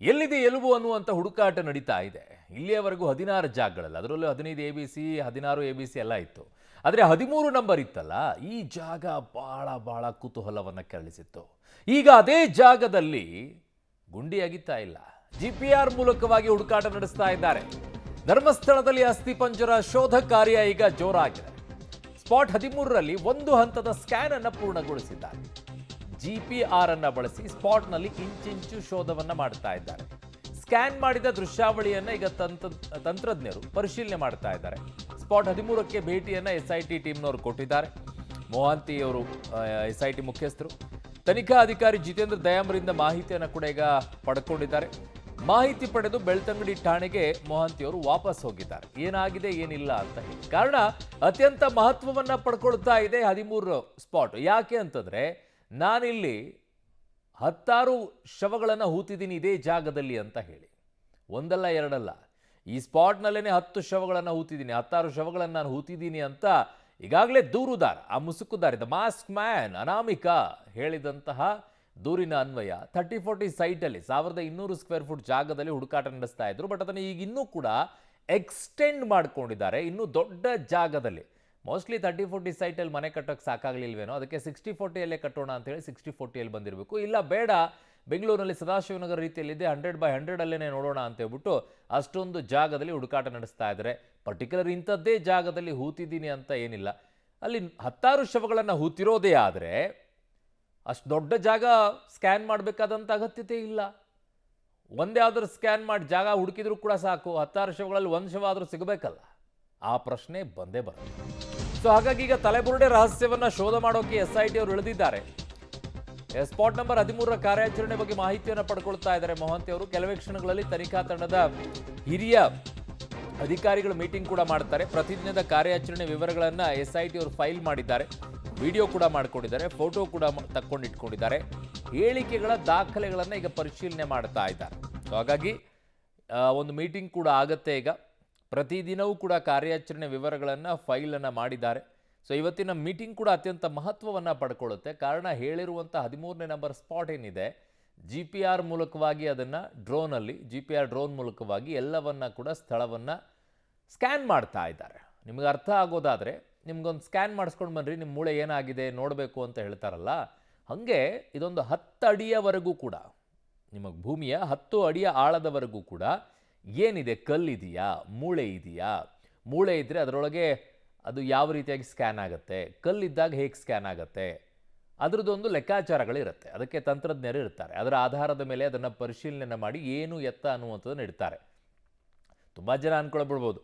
ಎಲ್ಲಿದೆ ಎಲುಬು ಅನ್ನುವಂಥ ಹುಡುಕಾಟ ನಡೀತಾ ಇದೆ. ಇಲ್ಲಿಯವರೆಗೂ 16 ಜಾಗಗಳಲ್ಲಿ, ಅದರಲ್ಲೂ 15 ABC 16 ABC ಎಲ್ಲ ಇತ್ತು. ಆದರೆ 13 ನಂಬರ್ ಇತ್ತಲ್ಲ, ಈ ಜಾಗ ಬಹಳ ಬಹಳ ಕುತೂಹಲವನ್ನು ಕೆರಳಿಸಿತ್ತು. ಈಗ ಅದೇ ಜಾಗದಲ್ಲಿ ಗುಂಡಿ ಅಗಿತಾ ಇಲ್ಲ, GPR ಮೂಲಕವಾಗಿ ಹುಡುಕಾಟ ನಡೆಸ್ತಾ ಇದ್ದಾರೆ. ಧರ್ಮಸ್ಥಳದಲ್ಲಿ ಅಸ್ಥಿಪಂಜರ ಶೋಧ ಕಾರ್ಯ ಈಗ ಜೋರಾಗಿದೆ. ಸ್ಪಾಟ್ 13ರಲ್ಲಿ ಒಂದು ಹಂತದ ಸ್ಕ್ಯಾನ್ ಅನ್ನು ಪೂರ್ಣಗೊಳಿಸಿದ್ದಾರೆ. GPR ಅನ್ನ ಬಳಸಿ ಸ್ಪಾಟ್ನಲ್ಲಿ ಇಂಚಿಂಚು ಶೋಧವನ್ನ ಮಾಡ್ತಾ ಇದ್ದಾರೆ. ಸ್ಕ್ಯಾನ್ ಮಾಡಿದ ದೃಶ್ಯಾವಳಿಯನ್ನ ಈಗ ತಂತ್ರಜ್ಞರು ಪರಿಶೀಲನೆ ಮಾಡ್ತಾ ಇದ್ದಾರೆ. ಸ್ಪಾಟ್ 13ಕ್ಕೆ ಭೇಟಿಯನ್ನ SIT ಟೀಮ್ನವರು ಕೊಟ್ಟಿದ್ದಾರೆ. ಮೊಹಾಂತಿ ಅವರು SIT ಮುಖ್ಯಸ್ಥರು. ತನಿಖಾ ಅಧಿಕಾರಿ ಜಿತೇಂದ್ರ ದಯಾಮರಿಂದ ಮಾಹಿತಿಯನ್ನು ಕೂಡ ಈಗ ಪಡ್ಕೊಂಡಿದ್ದಾರೆ. ಮಾಹಿತಿ ಪಡೆದು ಬೆಳ್ತಂಗಡಿ ಠಾಣೆಗೆ ಮೊಹಾಂತಿ ಅವರು ವಾಪಸ್ ಹೋಗಿದ್ದಾರೆ. ಏನಾಗಿದೆ ಏನಿಲ್ಲ ಅಂತ ಹೇಳಿ. ಕಾರಣ ಅತ್ಯಂತ ಮಹತ್ವವನ್ನ ಪಡ್ಕೊಳ್ತಾ ಇದೆ 13 ಸ್ಪಾಟ್. ಯಾಕೆ ಅಂತಂದ್ರೆ, ನಾನಿಲ್ಲಿ 10 ಶವಗಳನ್ನು ಹೂತಿದ್ದೀನಿ ಇದೇ ಜಾಗದಲ್ಲಿ ಅಂತ ಹೇಳಿ. ಒಂದಲ್ಲ ಎರಡಲ್ಲ, ಈ ಸ್ಪಾಟ್ನಲ್ಲೇ 10 ಶವಗಳನ್ನು ಹೂತಿದ್ದೀನಿ, 16 ಶವಗಳನ್ನು ನಾನು ಹೂತಿದ್ದೀನಿ ಅಂತ ಈಗಾಗಲೇ ದೂರುದಾರ, ಆ ಮುಸುಕುದಾರ ದ ಮಾಸ್ಕ್ ಮ್ಯಾನ್ ಅನಾಮಿಕಾ ಹೇಳಿದಂತಹ ದೂರಿನ ಅನ್ವಯ 30-40 ಸೈಟಲ್ಲಿ 1200 ಸ್ಕ್ವೇರ್ ಫುಟ್ ಜಾಗದಲ್ಲಿ ಹುಡುಕಾಟ ನಡೆಸ್ತಾ ಇದ್ರು. ಬಟ್ ಅದನ್ನು ಈಗ ಇನ್ನೂ ಕೂಡ ಎಕ್ಸ್ಟೆಂಡ್ ಮಾಡ್ಕೊಂಡಿದ್ದಾರೆ. ಇನ್ನೂ ದೊಡ್ಡ ಜಾಗದಲ್ಲಿ, ಮೋಸ್ಟ್ಲಿ 30-40 ಸೈಟಲ್ಲಿ ಮನೆ ಕಟ್ಟೋಕ್ಕೆ ಸಾಕಾಗಲಿಲ್ವೇನೋ, ಅದಕ್ಕೆ 60-40ಯಲ್ಲೇ ಕಟ್ಟೋಣ ಅಂತ ಹೇಳಿ 60-40ಯಲ್ಲಿ ಬಂದಿರಬೇಕು. ಇಲ್ಲ ಬೇಡ, ಬೆಂಗಳೂರಿನಲ್ಲಿ ಸದಾಶಿವನಗರ ರೀತಿಯಲ್ಲಿದೆ, 100x100 ಅಲ್ಲೇ ನೋಡೋಣ ಅಂತ ಹೇಳ್ಬಿಟ್ಟು ಅಷ್ಟೊಂದು ಜಾಗದಲ್ಲಿ ಹುಡುಕಾಟ ನಡೆಸ್ತಾ ಇದ್ದಾರೆ. ಪರ್ಟಿಕ್ಯುಲರ್ ಇಂಥದ್ದೇ ಜಾಗದಲ್ಲಿ ಹೂತಿದ್ದೀನಿ ಅಂತ ಏನಿಲ್ಲ. ಅಲ್ಲಿ 16 ಶವಗಳನ್ನು ಹೂತಿರೋದೇ ಆದರೆ ಅಷ್ಟು ದೊಡ್ಡ ಜಾಗ ಸ್ಕ್ಯಾನ್ ಮಾಡಬೇಕಾದಂಥ ಅಗತ್ಯತೆ ಇಲ್ಲ. ಒಂದೇ ಆದರೂ ಸ್ಕ್ಯಾನ್ ಮಾಡಿ ಜಾಗ ಹುಡುಕಿದ್ರೂ ಕೂಡ ಸಾಕು. 16 ಶವಗಳಲ್ಲಿ ಒಂದು ಶವ ಆದರೂ ಸಿಗಬೇಕಲ್ಲ, ಆ ಪ್ರಶ್ನೆ ಬಂದೇ ಬರುತ್ತೆ. ಸೊ ಹಾಗಾಗಿ ಈಗ ತಲೆಬುರುಡೆ ರಹಸ್ಯವನ್ನ ಶೋಧ ಮಾಡೋಕೆ SIT ಅವರು ಇಳಿದಿದ್ದಾರೆ. ಸ್ಪಾಟ್ ನಂಬರ್ 13ರ ಕಾರ್ಯಾಚರಣೆ ಬಗ್ಗೆ ಮಾಹಿತಿಯನ್ನು ಪಡ್ಕೊಳ್ತಾ ಇದ್ದಾರೆ ಮೊಹಾಂತಿ ಅವರು. ಕೆಲವೇ ಕ್ಷಣಗಳಲ್ಲಿ ತನಿಖಾ ತಂಡದ ಹಿರಿಯ ಅಧಿಕಾರಿಗಳು ಮೀಟಿಂಗ್ ಕೂಡ ಮಾಡ್ತಾರೆ. ಪ್ರತಿದಿನದ ಕಾರ್ಯಾಚರಣೆ ವಿವರಗಳನ್ನ SIT ಅವರು ಫೈಲ್ ಮಾಡಿದ್ದಾರೆ, ವಿಡಿಯೋ ಕೂಡ ಮಾಡ್ಕೊಂಡಿದ್ದಾರೆ, ಫೋಟೋ ಕೂಡ ತಕ್ಕೊಂಡಿಟ್ಕೊಂಡಿದ್ದಾರೆ. ಹೇಳಿಕೆಗಳ ದಾಖಲೆಗಳನ್ನ ಈಗ ಪರಿಶೀಲನೆ ಮಾಡ್ತಾ ಇದ್ದಾರೆ. ಸೊ ಹಾಗಾಗಿ ಒಂದು ಮೀಟಿಂಗ್ ಕೂಡ ಆಗತ್ತೆ ಈಗ. ಪ್ರತಿದಿನವೂ ಕೂಡ ಕಾರ್ಯಾಚರಣೆ ವಿವರಗಳನ್ನು ಫೈಲನ್ನು ಮಾಡಿದ್ದಾರೆ. ಸೊ ಇವತ್ತಿನ ಮೀಟಿಂಗ್ ಕೂಡ ಅತ್ಯಂತ ಮಹತ್ವವನ್ನು ಪಡ್ಕೊಳ್ಳುತ್ತೆ. ಕಾರಣ ಹೇಳಿರುವಂಥ 13ನೇ ನಂಬರ್ ಸ್ಪಾಟ್ ಏನಿದೆ, GPR ಮೂಲಕವಾಗಿ ಅದನ್ನು GPR ಡ್ರೋನ್ ಮೂಲಕವಾಗಿ ಎಲ್ಲವನ್ನ ಕೂಡ ಸ್ಥಳವನ್ನು ಸ್ಕ್ಯಾನ್ ಮಾಡ್ತಾ ಇದ್ದಾರೆ. ನಿಮಗೆ ಅರ್ಥ ಆಗೋದಾದರೆ ನಿಮ್ಗೊಂದು ಸ್ಕ್ಯಾನ್ ಮಾಡಿಸ್ಕೊಂಡು ಬನ್ನಿರಿ, ನಿಮ್ಮ ಮೂಳೆ ಏನಾಗಿದೆ ನೋಡಬೇಕು ಅಂತ ಹೇಳ್ತಾರಲ್ಲ, ಹಾಗೆ ಇದೊಂದು 10 ಅಡಿಯವರೆಗೂ ಕೂಡ, ನಿಮಗೆ ಭೂಮಿಯ 10 ಅಡಿಯ ಆಳದವರೆಗೂ ಕೂಡ ಏನಿದೆ, ಕಲ್ಲಿದೆಯಾ, ಮೂಳೆ ಇದೆಯಾ, ಮೂಳೆ ಇದ್ದರೆ ಅದರೊಳಗೆ ಅದು ಯಾವ ರೀತಿಯಾಗಿ ಸ್ಕ್ಯಾನ್ ಆಗುತ್ತೆ, ಕಲ್ಲಿದ್ದಾಗ ಹೇಗೆ ಸ್ಕ್ಯಾನ್ ಆಗುತ್ತೆ, ಅದರದ್ದೊಂದು ಲೆಕ್ಕಾಚಾರಗಳಿರುತ್ತೆ. ಅದಕ್ಕೆ ತಂತ್ರಜ್ಞರು ಇರ್ತಾರೆ. ಅದರ ಆಧಾರದ ಮೇಲೆ ಅದನ್ನು ಪರಿಶೀಲನೆ ಮಾಡಿ ಏನು ಎತ್ತ ಅನ್ನುವಂಥದ್ದನ್ನು ಇಡ್ತಾರೆ. ತುಂಬ ಜನ ಅಂದ್ಕೊಳ್ಬಿಡ್ಬೋದು,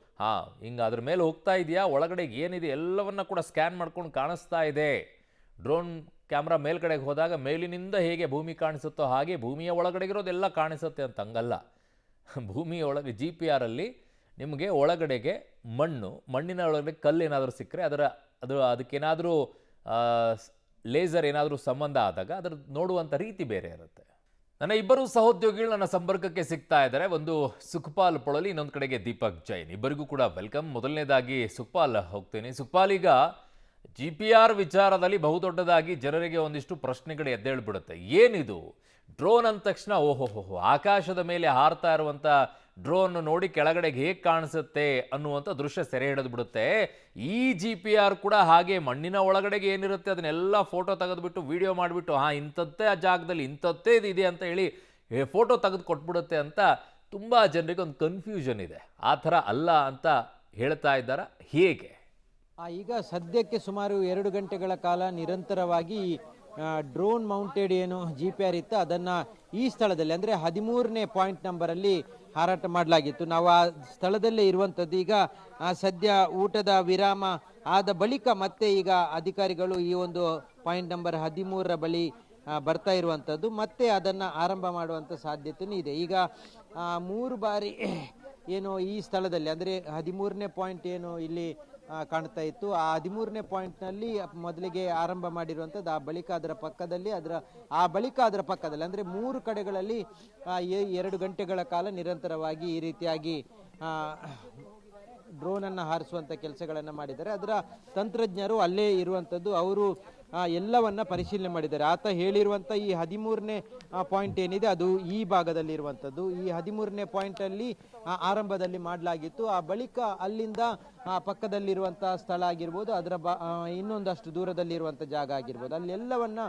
ಹಿಂಗೆ ಅದ್ರ ಮೇಲೆ ಹೋಗ್ತಾ ಇದೆಯಾ, ಒಳಗಡೆ ಏನಿದೆ ಎಲ್ಲವನ್ನ ಕೂಡ ಸ್ಕ್ಯಾನ್ ಮಾಡ್ಕೊಂಡು ಕಾಣಿಸ್ತಾ ಇದೆ. ಡ್ರೋನ್ ಕ್ಯಾಮ್ರಾ ಮೇಲ್ಗಡೆಗೆ ಹೋದಾಗ ಮೇಲಿನಿಂದ ಹೇಗೆ ಭೂಮಿ ಕಾಣಿಸುತ್ತೋ ಹಾಗೆ ಭೂಮಿಯ ಒಳಗಡೆಗಿರೋದೆಲ್ಲ ಕಾಣಿಸುತ್ತೆ ಅಂತ. ಹಂಗಲ್ಲ. ಭೂಮಿಯ ಒಳಗೆ GPR ಅಲ್ಲಿ ನಿಮಗೆ ಒಳಗಡೆಗೆ ಮಣ್ಣಿನ ಒಳಗಡೆ ಕಲ್ಲೇನಾದರೂ ಸಿಕ್ಕರೆ ಅದಕ್ಕೇನಾದರೂ ಲೇಸರ್ ಏನಾದರೂ ಸಂಬಂಧ ಆದಾಗ ಅದರ ನೋಡುವಂಥ ರೀತಿ ಬೇರೆ ಇರುತ್ತೆ. ನನ್ನ ಇಬ್ಬರು ಸಹೋದ್ಯೋಗಿಗಳು ನನ್ನ ಸಂಪರ್ಕಕ್ಕೆ ಸಿಗ್ತಾ ಇದ್ದಾರೆ. ಒಂದು ಸುಖಪಾಲ್ ಪೊಳಲಿ, ಇನ್ನೊಂದು ಕಡೆಗೆ ದೀಪಕ್ ಜೈನ್. ಇಬ್ಬರಿಗೂ ಕೂಡ ವೆಲ್ಕಮ್. ಮೊದಲನೇದಾಗಿ ಸುಖಪಾಲ್ ಹೋಗ್ತೀನಿ. ಸುಖಪಾಲ್, ಈಗ GPR ವಿಚಾರದಲ್ಲಿ ಬಹುದೊಡ್ಡದಾಗಿ ಜನರಿಗೆ ಒಂದಿಷ್ಟು ಪ್ರಶ್ನೆಗಳು ಎದ್ದೇಳ್ಬಿಡುತ್ತೆ. ಏನಿದು ಡ್ರೋನ್ ಅಂದ ತಕ್ಷಣ ಓಹೋಹೋ, ಆಕಾಶದ ಮೇಲೆ ಹಾರ್ತಾ ಇರುವಂಥ ಡ್ರೋನ್ ನೋಡಿ ಕೆಳಗಡೆಗೆ ಹೇಗೆ ಕಾಣಿಸುತ್ತೆ ಅನ್ನುವಂಥ ದೃಶ್ಯ ಸೆರೆ ಹಿಡಿದು ಬಿಡುತ್ತೆ. ಈ GPR ಕೂಡ ಹಾಗೆ ಮಣ್ಣಿನ ಒಳಗಡೆಗೆ ಏನಿರುತ್ತೆ ಅದನ್ನೆಲ್ಲ ಫೋಟೋ ತೆಗೆದುಬಿಟ್ಟು ವಿಡಿಯೋ ಮಾಡಿಬಿಟ್ಟು ಇಂಥದ್ದೇ ಆ ಜಾಗದಲ್ಲಿ ಇಂಥದ್ದೇ ಇದೆ ಅಂತ ಹೇಳಿ ಫೋಟೋ ತೆಗೆದು ಕೊಟ್ಬಿಡುತ್ತೆ ಅಂತ ತುಂಬ ಜನರಿಗೆ ಒಂದು ಕನ್ಫ್ಯೂಷನ್ ಇದೆ. ಆ ಥರ ಅಲ್ಲ ಅಂತ ಹೇಳ್ತಾ ಇದ್ದಾರೆ. ಹೇಗೆ? ಈಗ ಸದ್ಯಕ್ಕೆ ಸುಮಾರು 2 ಗಂಟೆಗಳ ಕಾಲ ನಿರಂತರವಾಗಿ ಡ್ರೋನ್ ಮೌಂಟೆಡ್ ಏನು GPR ಇತ್ತು ಅದನ್ನು ಈ ಸ್ಥಳದಲ್ಲಿ ಅಂದರೆ 13ನೇ ಪಾಯಿಂಟ್ ನಂಬರಲ್ಲಿ ಹಾರಾಟ ಮಾಡಲಾಗಿತ್ತು. ನಾವು ಆ ಸ್ಥಳದಲ್ಲೇ ಇರುವಂಥದ್ದು. ಈಗ ಸದ್ಯ ಊಟದ ವಿರಾಮ ಆದ ಬಳಿಕ ಮತ್ತೆ ಈಗ ಅಧಿಕಾರಿಗಳು ಈ ಒಂದು ಪಾಯಿಂಟ್ ನಂಬರ್ 13ರ ಬಳಿ ಬರ್ತಾ ಇರುವಂಥದ್ದು. ಮತ್ತೆ ಅದನ್ನು ಆರಂಭ ಮಾಡುವಂಥ ಸಾಧ್ಯತೆಯೂ ಇದೆ. ಈಗ 3 ಬಾರಿ ಏನು ಈ ಸ್ಥಳದಲ್ಲಿ ಅಂದರೆ 13ನೇ ಪಾಯಿಂಟ್ ಏನು ಇಲ್ಲಿ ಕಾಣ್ತಾ ಇತ್ತು, ಆ 13ನೇ ಪಾಯಿಂಟ್ನಲ್ಲಿ ಮೊದಲಿಗೆ ಆರಂಭ ಮಾಡಿರುವಂಥದ್ದು. ಆ ಬಳಿಕ ಅದರ ಪಕ್ಕದಲ್ಲಿ ಅಂದರೆ 3 ಕಡೆಗಳಲ್ಲಿ 2 ಗಂಟೆಗಳ ಕಾಲ ನಿರಂತರವಾಗಿ ಈ ರೀತಿಯಾಗಿ ಡ್ರೋನನ್ನು ಹಾರಿಸುವಂಥ ಕೆಲಸಗಳನ್ನು ಮಾಡಿದ್ದಾರೆ. ಅದರ ತಂತ್ರಜ್ಞರು ಅಲ್ಲೇ ಇರುವಂಥದ್ದು. ಅವರು ಎಲ್ಲವನ್ನ ಪರಿಶೀಲನೆ ಮಾಡಿದ್ದಾರೆ. ಆತ ಹೇಳಿರುವಂಥ ಈ 13ನೇ ಪಾಯಿಂಟ್ ಏನಿದೆ ಅದು ಈ ಭಾಗದಲ್ಲಿ ಇರುವಂಥದ್ದು. ಈ 13ನೇ ಪಾಯಿಂಟಲ್ಲಿ ಆರಂಭದಲ್ಲಿ ಮಾಡಲಾಗಿತ್ತು. ಆ ಬಳಿಕ ಅಲ್ಲಿಂದ ಪಕ್ಕದಲ್ಲಿರುವಂಥ ಸ್ಥಳ ಆಗಿರ್ಬೋದು, ಅದರ ಇನ್ನೊಂದಷ್ಟು ದೂರದಲ್ಲಿರುವಂಥ ಜಾಗ ಆಗಿರ್ಬೋದು, ಅಲ್ಲೆಲ್ಲವನ್ನ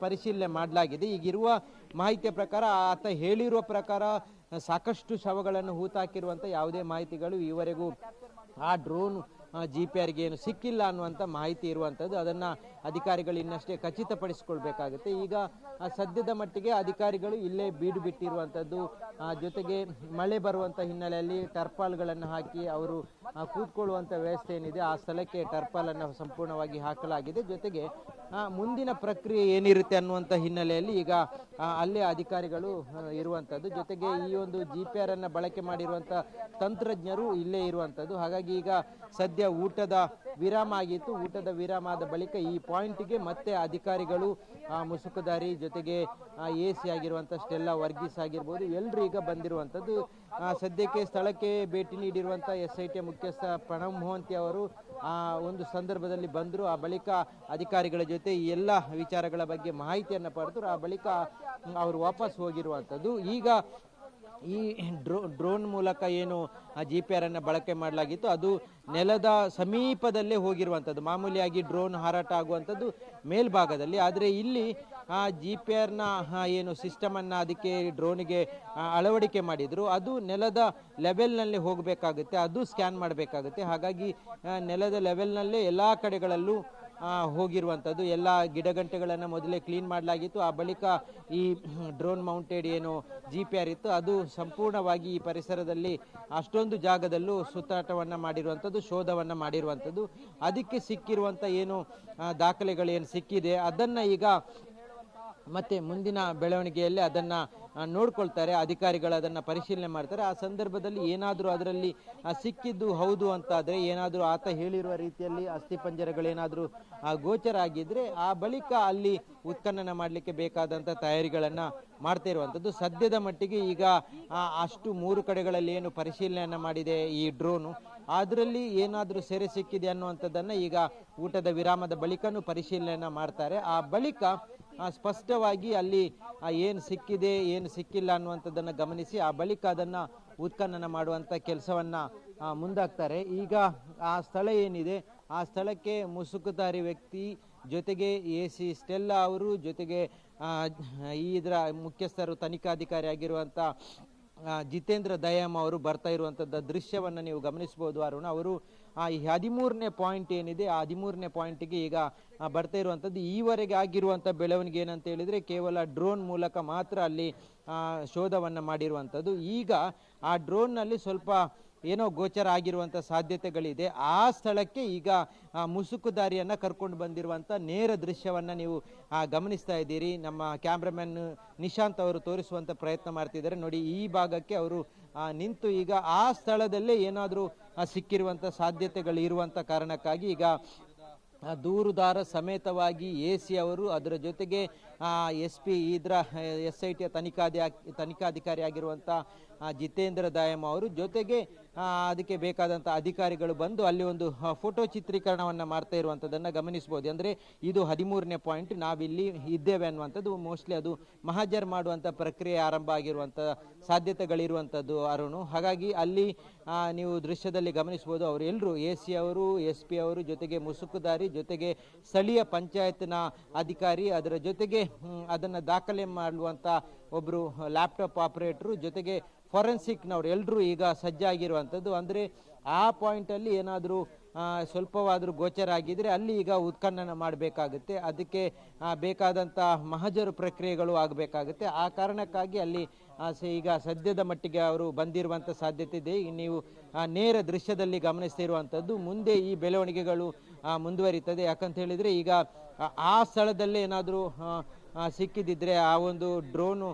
ಪರಿಶೀಲನೆ ಮಾಡಲಾಗಿದೆ. ಈಗಿರುವ ಮಾಹಿತಿಯ ಪ್ರಕಾರ ಆತ ಹೇಳಿರುವ ಪ್ರಕಾರ ಸಾಕಷ್ಟು ಶವಗಳನ್ನು ಹೂತಾಕಿರುವಂಥ ಯಾವುದೇ ಮಾಹಿತಿಗಳು ಈವರೆಗೂ ಆ ಡ್ರೋನ್ GPRಗೆ ಏನು ಸಿಕ್ಕಿಲ್ಲ ಅನ್ನುವಂಥ ಮಾಹಿತಿ ಇರುವಂಥದ್ದು. ಅದನ್ನು ಅಧಿಕಾರಿಗಳು ಇನ್ನಷ್ಟೇ ಖಚಿತಪಡಿಸಿಕೊಳ್ಬೇಕಾಗುತ್ತೆ. ಈಗ ಸದ್ಯದ ಮಟ್ಟಿಗೆ ಅಧಿಕಾರಿಗಳು ಇಲ್ಲೇ ಬೀಡು ಬಿಟ್ಟಿರುವಂಥದ್ದು, ಜೊತೆಗೆ ಮಳೆ ಬರುವಂಥ ಹಿನ್ನೆಲೆಯಲ್ಲಿ ಟರ್ಪಾಲ್ಗಳನ್ನು ಹಾಕಿ ಅವರು ಕೂತ್ಕೊಳ್ಳುವಂಥ ವ್ಯವಸ್ಥೆ ಏನಿದೆ ಆ ಸ್ಥಳಕ್ಕೆ ಟರ್ಪಾಲನ್ನು ಸಂಪೂರ್ಣವಾಗಿ ಹಾಕಲಾಗಿದೆ. ಜೊತೆಗೆ ಮುಂದಿನ ಪ್ರಕ್ರಿಯೆ ಏನಿರುತ್ತೆ ಅನ್ನುವಂಥ ಹಿನ್ನೆಲೆಯಲ್ಲಿ ಈಗ ಅಲ್ಲೇ ಅಧಿಕಾರಿಗಳು ಇರುವಂಥದ್ದು. ಜೊತೆಗೆ ಈ ಒಂದು GPR ಅನ್ನು ಬಳಕೆ ಮಾಡಿರುವಂಥ ತಂತ್ರಜ್ಞರು ಇಲ್ಲೇ ಇರುವಂಥದ್ದು. ಹಾಗಾಗಿ ಈಗ ಸದ್ಯ ಊಟದ ವಿರಾಮ ಆಗಿತ್ತು. ಊಟದ ವಿರಾಮ ಆದ ಬಳಿಕ ಈ ಪಾಯಿಂಟ್ಗೆ ಮತ್ತೆ ಅಧಿಕಾರಿಗಳು ಮುಸುಕುದಾರಿ ಜೊತೆಗೆ AC ಆಗಿರುವಂಥ ಸ್ಟೆಲ್ಲಾ ವರ್ಗೀಸ್ ಆಗಿರ್ಬೋದು ಎಲ್ಲರೂ ಈಗ ಬಂದಿರುವಂಥದ್ದು. ಸದ್ಯಕ್ಕೆ ಸ್ಥಳಕ್ಕೆ ಭೇಟಿ ನೀಡಿರುವಂಥ SIT ಮುಖ್ಯಸ್ಥ ಪ್ರಣವ್ ಮೊಹಂತಿ ಅವರು ಒಂದು ಸಂದರ್ಭದಲ್ಲಿ ಬಂದರು. ಆ ಬಳಿಕ ಅಧಿಕಾರಿಗಳ ಜೊತೆ ಈ ಎಲ್ಲ ವಿಚಾರಗಳ ಬಗ್ಗೆ ಮಾಹಿತಿಯನ್ನು ಪಡೆದರು. ಆ ಬಳಿಕ ಅವರು ವಾಪಸ್ ಹೋಗಿರುವಂಥದ್ದು. ಈಗ ಈ ಡ್ರೋನ್ ಮೂಲಕ ಏನು GPR ಅನ್ನು ಬಳಕೆ ಮಾಡಲಾಗಿತ್ತು ಅದು ನೆಲದ ಸಮೀಪದಲ್ಲೇ ಹೋಗಿರುವಂಥದ್ದು. ಮಾಮೂಲಿಯಾಗಿ ಡ್ರೋನ್ ಹಾರಾಟ ಆಗುವಂಥದ್ದು ಮೇಲ್ಭಾಗದಲ್ಲಿ, ಆದರೆ ಇಲ್ಲಿ GPRನ ಏನು ಸಿಸ್ಟಮನ್ನು ಅದಕ್ಕೆ ಡ್ರೋನಿಗೆ ಅಳವಡಿಕೆ ಮಾಡಿದ್ರು ಅದು ನೆಲದ ಲೆವೆಲ್ನಲ್ಲಿ ಹೋಗಬೇಕಾಗುತ್ತೆ, ಅದು ಸ್ಕ್ಯಾನ್ ಮಾಡಬೇಕಾಗುತ್ತೆ. ಹಾಗಾಗಿ ನೆಲದ ಲೆವೆಲ್ನಲ್ಲೇ ಎಲ್ಲ ಕಡೆಗಳಲ್ಲೂ ಹೋಗಿರುವಂಥದ್ದು. ಎಲ್ಲ ಗಿಡಗಂಟೆಗಳನ್ನು ಮೊದಲೇ ಕ್ಲೀನ್ ಮಾಡಲಾಗಿತ್ತು. ಆ ಬಳಿಕ ಈ ಡ್ರೋನ್ ಮೌಂಟೆಡ್ ಏನು GPR ಇತ್ತು ಅದು ಸಂಪೂರ್ಣವಾಗಿ ಈ ಪರಿಸರದಲ್ಲಿ ಅಷ್ಟೊಂದು ಜಾಗದಲ್ಲೂ ಸುತ್ತಾಟವನ್ನು ಮಾಡಿರುವಂಥದ್ದು, ಶೋಧವನ್ನು ಮಾಡಿರುವಂಥದ್ದು. ಅದಕ್ಕೆ ಸಿಕ್ಕಿರುವಂಥ ಏನು ದಾಖಲೆಗಳೇನು ಸಿಕ್ಕಿದೆ ಅದನ್ನು ಈಗ ಮತ್ತೆ ಮುಂದಿನ ಬೆಳವಣಿಗೆಯಲ್ಲಿ ಅದನ್ನು ನೋಡ್ಕೊಳ್ತಾರೆ, ಅಧಿಕಾರಿಗಳು ಅದನ್ನು ಪರಿಶೀಲನೆ ಮಾಡ್ತಾರೆ. ಆ ಸಂದರ್ಭದಲ್ಲಿ ಏನಾದರೂ ಅದರಲ್ಲಿ ಸಿಕ್ಕಿದ್ದು ಹೌದು ಅಂತಾದರೆ, ಏನಾದರೂ ಆತ ಹೇಳಿರುವ ರೀತಿಯಲ್ಲಿ ಅಸ್ಥಿಪಂಜರಗಳೇನಾದರೂ ಗೋಚರ ಆಗಿದ್ದರೆ ಆ ಬಳಿಕ ಅಲ್ಲಿ ಉತ್ಖನನ ಮಾಡಲಿಕ್ಕೆ ಬೇಕಾದಂಥ ತಯಾರಿಗಳನ್ನು ಮಾಡ್ತಾ ಇರುವಂಥದ್ದು. ಸದ್ಯದ ಮಟ್ಟಿಗೆ ಈಗ ಅಷ್ಟು 3 ಕಡೆಗಳಲ್ಲಿ ಏನು ಪರಿಶೀಲನೆಯನ್ನು ಮಾಡಿದೆ ಈ ಡ್ರೋನು, ಅದರಲ್ಲಿ ಏನಾದರೂ ಸೆರೆ ಸಿಕ್ಕಿದೆ ಅನ್ನುವಂಥದ್ದನ್ನು ಈಗ ಊಟದ ವಿರಾಮದ ಬಳಿಕನೂ ಪರಿಶೀಲನೆಯನ್ನು ಮಾಡ್ತಾರೆ. ಆ ಬಳಿಕ ಸ್ಪಷ್ಟವಾಗಿ ಅಲ್ಲಿ ಏನು ಸಿಕ್ಕಿದೆ ಏನು ಸಿಕ್ಕಿಲ್ಲ ಅನ್ನುವಂಥದ್ದನ್ನು ಗಮನಿಸಿ ಆ ಬಳಿಕ ಅದನ್ನು ಉತ್ಖನನ ಮಾಡುವಂಥ ಕೆಲಸವನ್ನು ಮುಂದಾಗ್ತಾರೆ. ಈಗ ಆ ಸ್ಥಳ ಏನಿದೆ ಆ ಸ್ಥಳಕ್ಕೆ ಮುಸುಕುದಾರಿ ವ್ಯಕ್ತಿ ಜೊತೆಗೆ AC ಸ್ಟೆಲ್ಲಾ ಅವರು ಜೊತೆಗೆ ಇದರ ಮುಖ್ಯಸ್ಥರು ತನಿಖಾಧಿಕಾರಿ ಆಗಿರುವಂಥ ಜಿತೇಂದ್ರ ದಯಾಮ್ ಅವರು ಬರ್ತಾ ಇರುವಂಥದ್ದು ದೃಶ್ಯವನ್ನು ನೀವು ಗಮನಿಸ್ಬೋದು ಅರುಣ್. ಅವರು ಈ 13ನೇ ಪಾಯಿಂಟ್ ಏನಿದೆ ಆ 13ನೇ ಪಾಯಿಂಟಿಗೆ ಈಗ ಬರ್ತಾ ಇರುವಂಥದ್ದು. ಈವರೆಗೆ ಆಗಿರುವಂಥ ಬೆಳವಣಿಗೆ ಏನಂತ ಹೇಳಿದರೆ ಕೇವಲ ಡ್ರೋನ್ ಮೂಲಕ ಮಾತ್ರ ಅಲ್ಲಿ ಶೋಧವನ್ನು ಮಾಡಿರುವಂಥದ್ದು. ಈಗ ಆ ಡ್ರೋನ್ನಲ್ಲಿ ಸ್ವಲ್ಪ ಏನೋ ಗೋಚರ ಆಗಿರುವಂಥ ಸಾಧ್ಯತೆಗಳಿದೆ. ಆ ಸ್ಥಳಕ್ಕೆ ಈಗ ಮುಸುಕುದಾರಿಯನ್ನು ಕರ್ಕೊಂಡು ಬಂದಿರುವಂಥ ನೇರ ದೃಶ್ಯವನ್ನು ನೀವು ಗಮನಿಸ್ತಾ ಇದ್ದೀರಿ. ನಮ್ಮ ಕ್ಯಾಮ್ರಾಮನ್ ನಿಶಾಂತ್ ಅವರು ತೋರಿಸುವಂಥ ಪ್ರಯತ್ನ ಮಾಡ್ತಿದ್ದಾರೆ ನೋಡಿ. ಈ ಭಾಗಕ್ಕೆ ಅವರು ನಿಂತು ಈಗ ಆ ಸ್ಥಳದಲ್ಲೇ ಏನಾದರೂ ಸಿಕ್ಕಿರುವಂಥ ಸಾಧ್ಯತೆಗಳು ಇರುವಂಥ ಕಾರಣಕ್ಕಾಗಿ ಈಗ ದೂರುದಾರ ಸಮೇತವಾಗಿ AC ಅವರು ಅದರ ಜೊತೆಗೆ SP ಇದರ SIT ತನಿಖಾಧಿಕಾರಿ ಆಗಿರುವಂಥ ಜಿತೇಂದ್ರ ದಯಾಮ್ ಅವರು ಜೊತೆಗೆ ಅದಕ್ಕೆ ಬೇಕಾದಂಥ ಅಧಿಕಾರಿಗಳು ಬಂದು ಅಲ್ಲಿ ಒಂದು ಫೋಟೋ ಚಿತ್ರೀಕರಣವನ್ನು ಮಾಡ್ತಾ ಇರುವಂಥದ್ದನ್ನು ಗಮನಿಸ್ಬೋದು. ಅಂದರೆ ಇದು 13ನೇ ಪಾಯಿಂಟ್, ನಾವಿಲ್ಲಿ ಇದ್ದೇವೆ ಅನ್ನುವಂಥದ್ದು. ಮೋಸ್ಟ್ಲಿ ಅದು ಮಹಜರ್ ಮಾಡುವಂಥ ಪ್ರಕ್ರಿಯೆ ಆರಂಭ ಆಗಿರುವಂಥ ಸಾಧ್ಯತೆಗಳಿರುವಂಥದ್ದು ಅರುಣು. ಹಾಗಾಗಿ ಅಲ್ಲಿ ನೀವು ದೃಶ್ಯದಲ್ಲಿ ಗಮನಿಸ್ಬೋದು ಅವರೆಲ್ಲರೂ AC ಅವರು SP ಅವರು ಜೊತೆಗೆ ಮುಸುಕುದಾರಿ ಜೊತೆಗೆ ಸ್ಥಳೀಯ ಪಂಚಾಯತ್ನ ಅಧಿಕಾರಿ ಅದರ ಜೊತೆಗೆ ಅದನ್ನು ದಾಖಲೆ ಮಾಡುವಂಥ ಒಬ್ಬರು ಲ್ಯಾಪ್ಟಾಪ್ ಆಪರೇಟ್ರು ಜೊತೆಗೆ ಫಾರೆನ್ಸಿಕ್ನವ್ರು ಎಲ್ಲರೂ ಈಗ ಸಜ್ಜಾಗಿರುವಂಥದ್ದು. ಅಂದರೆ ಆ ಪಾಯಿಂಟಲ್ಲಿ ಏನಾದರೂ ಸ್ವಲ್ಪವಾದರೂ ಗೋಚರ ಆಗಿದ್ದರೆ ಅಲ್ಲಿ ಈಗ ಉತ್ಖನನ ಮಾಡಬೇಕಾಗುತ್ತೆ, ಅದಕ್ಕೆ ಬೇಕಾದಂಥ ಮಹಜರು ಪ್ರಕ್ರಿಯೆಗಳು ಆಗಬೇಕಾಗುತ್ತೆ. ಆ ಕಾರಣಕ್ಕಾಗಿ ಅಲ್ಲಿ ಈಗ ಸದ್ಯದ ಮಟ್ಟಿಗೆ ಅವರು ಬಂದಿರುವಂಥ ಸಾಧ್ಯತೆ ಇದೆ. ನೀವು ನೇರ ದೃಶ್ಯದಲ್ಲಿ ಗಮನಿಸ್ತಿರುವಂಥದ್ದು. ಮುಂದೆ ಈ ಬೆಳವಣಿಗೆಗಳು ಮುಂದುವರಿತದೆ. ಯಾಕಂತ ಹೇಳಿದರೆ ಈಗ ಆ ಸ್ಥಳದಲ್ಲೇ ಏನಾದರೂ ಸಿಕ್ಕಿದಿದ್ರೆ ಆ ಒಂದು ಡ್ರೋನು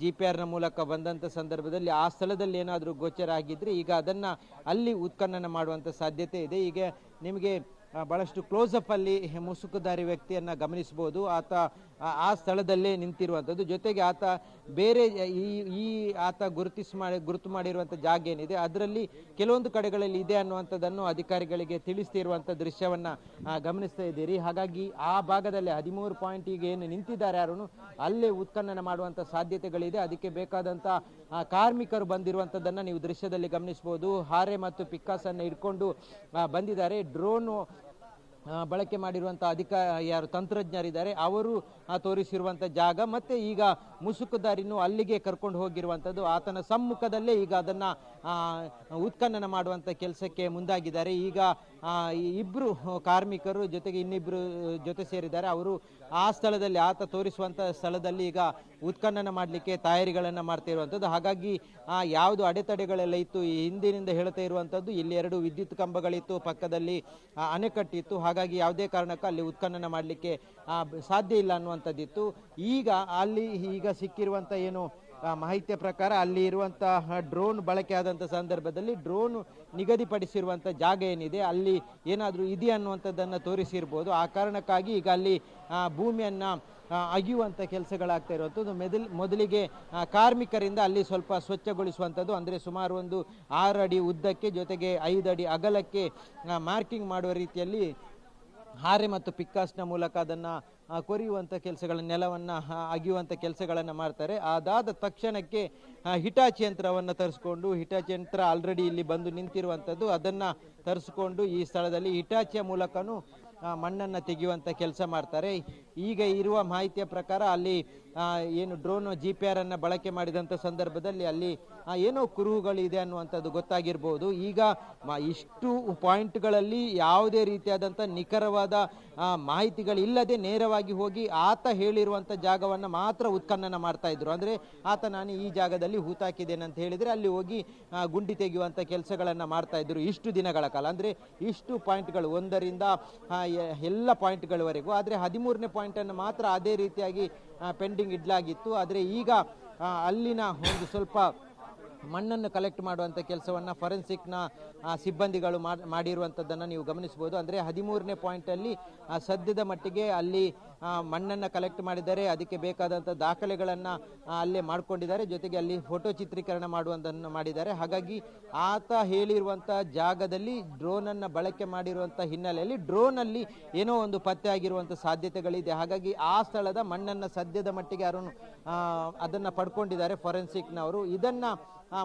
GPRನ ಮೂಲಕ ಬಂದಂಥ ಸಂದರ್ಭದಲ್ಲಿ ಆ ಸ್ಥಳದಲ್ಲಿ ಏನಾದರೂ ಗೋಚರ ಆಗಿದ್ದರೆ ಈಗ ಅದನ್ನು ಅಲ್ಲಿ ಉತ್ಖನನ ಮಾಡುವಂಥ ಸಾಧ್ಯತೆ ಇದೆ. ಈಗ ನಿಮಗೆ ಭಾಳಷ್ಟು ಕ್ಲೋಸಪ್ ಅಲ್ಲಿ ಮುಸುಕುದಾರಿ ವ್ಯಕ್ತಿಯನ್ನು ಗಮನಿಸ್ಬೋದು. ಆತ ಆ ಸ್ಥಳದಲ್ಲೇ ನಿಂತಿರುವಂಥದ್ದು. ಜೊತೆಗೆ ಆತ ಬೇರೆ ಈ ಆತ ಗುರುತು ಮಾಡಿರುವಂಥ ಜಾಗ ಏನಿದೆ ಅದರಲ್ಲಿ ಕೆಲವೊಂದು ಕಡೆಗಳಲ್ಲಿ ಇದೆ ಅನ್ನುವಂಥದ್ದನ್ನು ಅಧಿಕಾರಿಗಳಿಗೆ ತಿಳಿಸ್ತಿರುವಂಥ ದೃಶ್ಯವನ್ನ ಗಮನಿಸ್ತಾ ಇದ್ದೀರಿ. ಹಾಗಾಗಿ ಆ ಭಾಗದಲ್ಲಿ 13 ಪಾಯಿಂಟಿಗೆ ಏನು ನಿಂತಿದ್ದಾರೆ ಯಾರು ಅಲ್ಲೇ ಉತ್ಖನನ ಮಾಡುವಂಥ ಸಾಧ್ಯತೆಗಳಿದೆ. ಅದಕ್ಕೆ ಬೇಕಾದಂಥ ಕಾರ್ಮಿಕರು ಬಂದಿರುವಂಥದ್ದನ್ನು ನೀವು ದೃಶ್ಯದಲ್ಲಿ ಗಮನಿಸಬಹುದು. ಹಾರೆ ಮತ್ತು ಪಿಕ್ಕಾಸನ್ನು ಇಟ್ಕೊಂಡು ಬಂದಿದ್ದಾರೆ. ಡ್ರೋನು ಬಳಕೆ ಮಾಡಿರುವಂಥ ಯಾರು ತಂತ್ರಜ್ಞರಿದ್ದಾರೆ ಅವರು ತೋರಿಸಿರುವಂಥ ಜಾಗ ಮತ್ತು ಈಗ ಮುಸುಕುದಾರಿನೂ ಅಲ್ಲಿಗೆ ಕರ್ಕೊಂಡು ಹೋಗಿರುವಂಥದ್ದು. ಆತನ ಸಮ್ಮುಖದಲ್ಲೇ ಈಗ ಅದನ್ನು ಉತ್ಖನನ ಮಾಡುವಂಥ ಕೆಲಸಕ್ಕೆ ಮುಂದಾಗಿದ್ದಾರೆ. ಈಗ ಇಬ್ಬರು ಕಾರ್ಮಿಕರು ಜೊತೆಗೆ ಇನ್ನಿಬ್ಬರು ಜೊತೆ ಸೇರಿದ್ದಾರೆ. ಅವರು ಆ ಸ್ಥಳದಲ್ಲಿ ಆತ ತೋರಿಸುವಂಥ ಸ್ಥಳದಲ್ಲಿ ಈಗ ಉತ್ಖನನ ಮಾಡಲಿಕ್ಕೆ ತಯಾರಿಗಳನ್ನು ಮಾಡ್ತಾ ಇರುವಂಥದ್ದು. ಹಾಗಾಗಿ ಯಾವುದು ಅಡೆತಡೆಗಳೆಲ್ಲ ಇತ್ತು ಈ ಹಿಂದಿನಿಂದ ಹೇಳ್ತಾ ಇರುವಂಥದ್ದು, ಇಲ್ಲಿ 2 ವಿದ್ಯುತ್ ಕಂಬಗಳಿತ್ತು, ಪಕ್ಕದಲ್ಲಿ ಅಣೆಕಟ್ಟಿತ್ತು. ಹಾಗಾಗಿ ಯಾವುದೇ ಕಾರಣಕ್ಕೂ ಅಲ್ಲಿ ಉತ್ಖನನ ಮಾಡಲಿಕ್ಕೆ ಸಾಧ್ಯ ಇಲ್ಲ ಅನ್ನುವಂಥದ್ದಿತ್ತು. ಈಗ ಸಿಕ್ಕಿರುವಂಥ ಏನು ಮಾಹಿತಿಯ ಪ್ರಕಾರ ಅಲ್ಲಿ ಇರುವಂತಹ ಡ್ರೋನ್ ಬಳಕೆ ಆದಂಥ ಸಂದರ್ಭದಲ್ಲಿ ಡ್ರೋನ್ ನಿಗದಿಪಡಿಸಿರುವಂಥ ಜಾಗ ಏನಿದೆ ಅಲ್ಲಿ ಏನಾದರೂ ಇದೆ ಅನ್ನುವಂಥದ್ದನ್ನು ತೋರಿಸಿರ್ಬೋದು. ಆ ಕಾರಣಕ್ಕಾಗಿ ಈಗ ಅಲ್ಲಿ ಭೂಮಿಯನ್ನು ಅಗಿಯುವಂಥ ಕೆಲಸಗಳಾಗ್ತಾ ಇರುವಂಥದ್ದು. ಮೊದಲಿಗೆ ಕಾರ್ಮಿಕರಿಂದ ಅಲ್ಲಿ ಸ್ವಲ್ಪ ಸ್ವಚ್ಛಗೊಳಿಸುವಂಥದ್ದು, ಅಂದರೆ ಸುಮಾರು ಒಂದು 6 ಅಡಿ ಉದ್ದಕ್ಕೆ ಜೊತೆಗೆ 5 ಅಡಿ ಅಗಲಕ್ಕೆ ಮಾರ್ಕಿಂಗ್ ಮಾಡುವ ರೀತಿಯಲ್ಲಿ ಹಾರೆ ಮತ್ತು ಪಿಕ್ಕಾಸ್ನ ಮೂಲಕ ಅದನ್ನು ಕೊರೆಯುವಂಥ ನೆಲವನ್ನು ಅಗಿಯುವಂಥ ಕೆಲಸಗಳನ್ನು ಮಾಡ್ತಾರೆ. ಅದಾದ ತಕ್ಷಣಕ್ಕೆ ಹಿಟಾಚಿ ಯಂತ್ರವನ್ನು ತರಿಸ್ಕೊಂಡು, ಹಿಟಾಚಿ ಯಂತ್ರ ಆಲ್ರೆಡಿ ಇಲ್ಲಿ ಬಂದು ನಿಂತಿರುವಂಥದ್ದು, ಅದನ್ನು ತರಿಸ್ಕೊಂಡು ಈ ಸ್ಥಳದಲ್ಲಿ ಹಿಟಾಚಿಯ ಮೂಲಕನೂ ಮಣ್ಣನ್ನು ತೆಗೆಯುವಂಥ ಕೆಲಸ ಮಾಡ್ತಾರೆ. ಈಗ ಇರುವ ಮಾಹಿತಿಯ ಪ್ರಕಾರ ಅಲ್ಲಿ ಏನು ಡ್ರೋನ್ GPR ಅನ್ನು ಬಳಕೆ ಮಾಡಿದಂಥ ಸಂದರ್ಭದಲ್ಲಿ ಅಲ್ಲಿ ಏನೋ ಕುರುಹುಗಳಿದೆ ಅನ್ನುವಂಥದ್ದು ಗೊತ್ತಾಗಿರ್ಬೋದು. ಈಗ ಇಷ್ಟು ಪಾಯಿಂಟ್ಗಳಲ್ಲಿ ಯಾವುದೇ ರೀತಿಯಾದಂಥ ನಿಖರವಾದ ಮಾಹಿತಿಗಳಿಲ್ಲದೆ ನೇರವಾಗಿ ಹೋಗಿ ಆತ ಹೇಳಿರುವಂಥ ಜಾಗವನ್ನು ಮಾತ್ರ ಉತ್ಖನನ ಮಾಡ್ತಾ ಇದ್ರು. ಅಂದರೆ ಆತ ನಾನು ಈ ಜಾಗದಲ್ಲಿ ಹೂತಾಕಿದ್ದೇನೆ ಅಂತ ಹೇಳಿದರೆ ಅಲ್ಲಿ ಹೋಗಿ ಗುಂಡಿ ತೆಗೆಯುವಂಥ ಕೆಲಸಗಳನ್ನು ಮಾಡ್ತಾ ಇದ್ರು ಇಷ್ಟು ದಿನಗಳ ಕಾಲ. ಅಂದರೆ ಇಷ್ಟು ಪಾಯಿಂಟ್ಗಳು 1ರಿಂದ ಎಲ್ಲ ಪಾಯಿಂಟ್ಗಳವರೆಗೂ. ಆದರೆ 13ನೇ ಪಾಯಿಂಟನ್ನು ಮಾತ್ರ ಅದೇ ರೀತಿಯಾಗಿ ಪೆಂಡಿಂಗ್ ಇಡಲಾಗಿತ್ತು. ಆದರೆ ಈಗ ಅಲ್ಲಿನ ಒಂದು ಸ್ವಲ್ಪ ಮಣ್ಣನ್ನು ಕಲೆಕ್ಟ್ ಮಾಡುವಂಥ ಕೆಲಸವನ್ನು ಫೊರೆನ್ಸಿಕ್ನ ಸಿಬ್ಬಂದಿಗಳು ಮಾಡಿರುವಂಥದ್ದನ್ನು ನೀವು ಗಮನಿಸ್ಬೋದು. ಅಂದರೆ 13ನೇ ಪಾಯಿಂಟಲ್ಲಿ ಸದ್ಯದ ಮಟ್ಟಿಗೆ ಅಲ್ಲಿ ಮಣ್ಣನ್ನು ಕಲೆಕ್ಟ್ ಮಾಡಿದ್ದಾರೆ, ಅದಕ್ಕೆ ಬೇಕಾದಂಥ ದಾಖಲೆಗಳನ್ನು ಅಲ್ಲೇ ಮಾಡಿಕೊಂಡಿದ್ದಾರೆ, ಜೊತೆಗೆ ಅಲ್ಲಿ ಫೋಟೋ ಚಿತ್ರೀಕರಣ ಮಾಡುವಂಥದ್ದನ್ನು ಮಾಡಿದ್ದಾರೆ. ಹಾಗಾಗಿ ಆತ ಹೇಳಿರುವಂಥ ಜಾಗದಲ್ಲಿ ಡ್ರೋನನ್ನು ಬಳಕೆ ಮಾಡಿರುವಂಥ ಹಿನ್ನೆಲೆಯಲ್ಲಿ ಡ್ರೋನಲ್ಲಿ ಏನೋ ಒಂದು ಪತ್ತೆ ಆಗಿರುವಂಥ ಸಾಧ್ಯತೆಗಳಿದೆ. ಹಾಗಾಗಿ ಆ ಸ್ಥಳದ ಮಣ್ಣನ್ನು ಸದ್ಯದ ಮಟ್ಟಿಗೆ ಯಾರು ಅದನ್ನು ಪಡ್ಕೊಂಡಿದ್ದಾರೆ ಫೊರೆನ್ಸಿಕ್ನವರು. ಇದನ್ನು